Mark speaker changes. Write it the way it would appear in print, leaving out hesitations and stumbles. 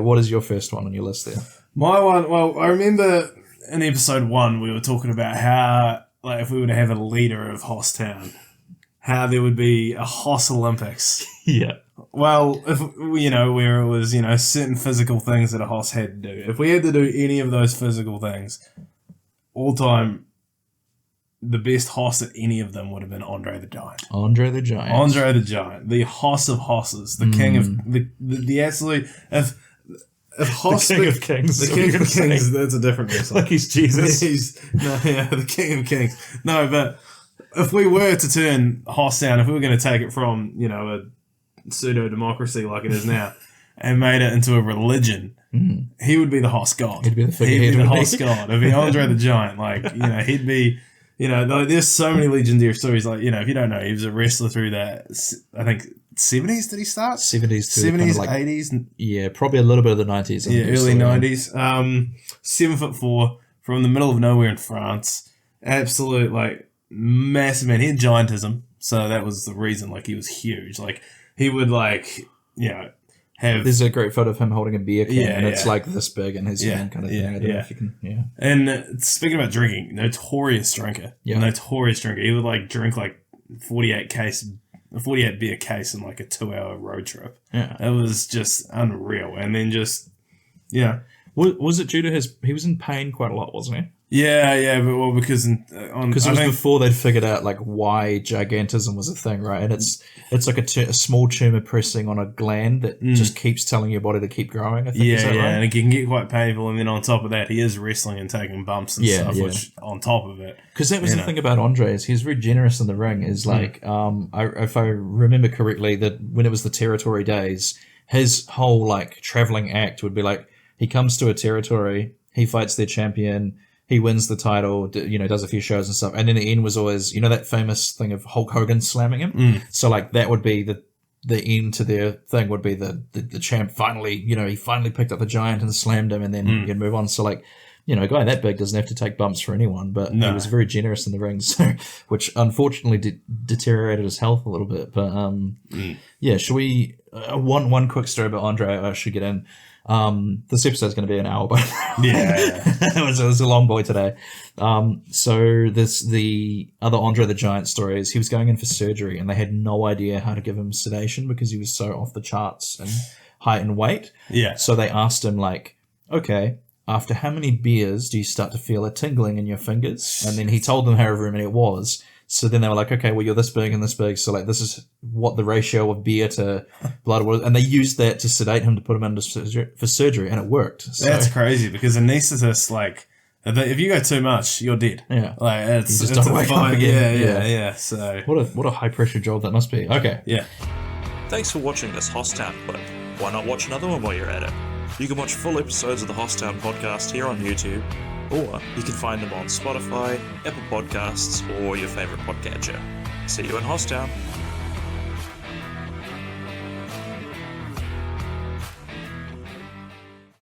Speaker 1: What is your first one on your list there?
Speaker 2: My one, well, I remember in episode 1 we were talking about how, like, if we were to have a leader of Hosstown, how there would be a Hoss Olympics.
Speaker 1: Yeah.
Speaker 2: Well, if where it was, certain physical things that a Hoss had to do. If we had to do any of those physical things, all time, the best Hoss at any of them would have been Andre the Giant.
Speaker 1: Andre the Giant.
Speaker 2: Andre the Giant, the Hoss of Hosses, the king of the absolute. If Hoss,
Speaker 1: the king of kings.
Speaker 2: The king of kings. That's a different wrestler.
Speaker 1: Like he's Jesus.
Speaker 2: The king of kings. No, but if we were to turn Hosstown, if we were going to take it from a pseudo democracy like it is now, and made it into a religion, he would be the Hoss god.
Speaker 1: He'd be the figurehead.
Speaker 2: He'd be the Hoss god. It'd be Andre the Giant. Like he'd be. There's so many legendary stories. Like if you don't know, he was a wrestler through that. I think 70s. Did he start?
Speaker 1: 70s to
Speaker 2: 70s,
Speaker 1: kind of like,
Speaker 2: 80s.
Speaker 1: Yeah, probably a little bit of the 90s.
Speaker 2: Yeah, early 90s. 7'4", from the middle of nowhere in France. Absolute massive man. He had giantism, so that was the reason. Like he was huge. Like he would have.
Speaker 1: There's a great photo of him holding a beer can, and it's
Speaker 2: yeah.
Speaker 1: like this big in his hand, kind of thing. I don't know if you can.
Speaker 2: And speaking about drinking, notorious drinker.
Speaker 1: Yeah.
Speaker 2: Notorious drinker. He would drink 48 beer case in a 2-hour road trip.
Speaker 1: Yeah.
Speaker 2: It was just unreal. And then
Speaker 1: Was it due to he was in pain quite a lot, wasn't he?
Speaker 2: Yeah, but because it was
Speaker 1: before they'd figured out why gigantism was a thing, right? And it's like a small tumor pressing on a gland that just keeps telling your body to keep growing. I think, is that right?
Speaker 2: And it can get quite painful. And then on top of that, he is wrestling and taking bumps and stuff. Which on top of it,
Speaker 1: because that was the thing about Andre, is he was very generous in the ring. Is if I remember correctly, that when it was the territory days, his whole traveling act would be he comes to a territory, he fights their champion. He wins the title, does a few shows and stuff. And then the end was always, that famous thing of Hulk Hogan slamming him. So that would be the end to their thing would be the champ finally, he finally picked up the giant and slammed him, and then you'd move on. So a guy that big doesn't have to take bumps for anyone, but he was very generous in the ring, so which unfortunately deteriorated his health a little bit. But should we one quick story about Andre I should get in. This episode's going to be an hour, but it was a long boy today. So the other Andre the Giant story is he was going in for surgery, and they had no idea how to give him sedation because he was so off the charts in height and weight. Yeah. So they asked him okay, after how many beers do you start to feel a tingling in your fingers? And then he told them however many it was. So then they were okay, well, you're this big and this big, so this is what the ratio of beer to blood was. And they used that to sedate him to put him under for surgery, and it worked. So,
Speaker 2: that's crazy, because anaesthetists, if you go too much, you're dead.
Speaker 1: Yeah.
Speaker 2: It's a fine. Yeah. So
Speaker 1: what a high pressure job that must be. Okay.
Speaker 2: Yeah.
Speaker 3: Thanks for watching this Hosstown clip. Why not watch another one while you're at it? You can watch full episodes of the Hosstown podcast here on YouTube, or you can find them on Spotify, Apple Podcasts, or your favourite podcatcher. See you in Hosstown.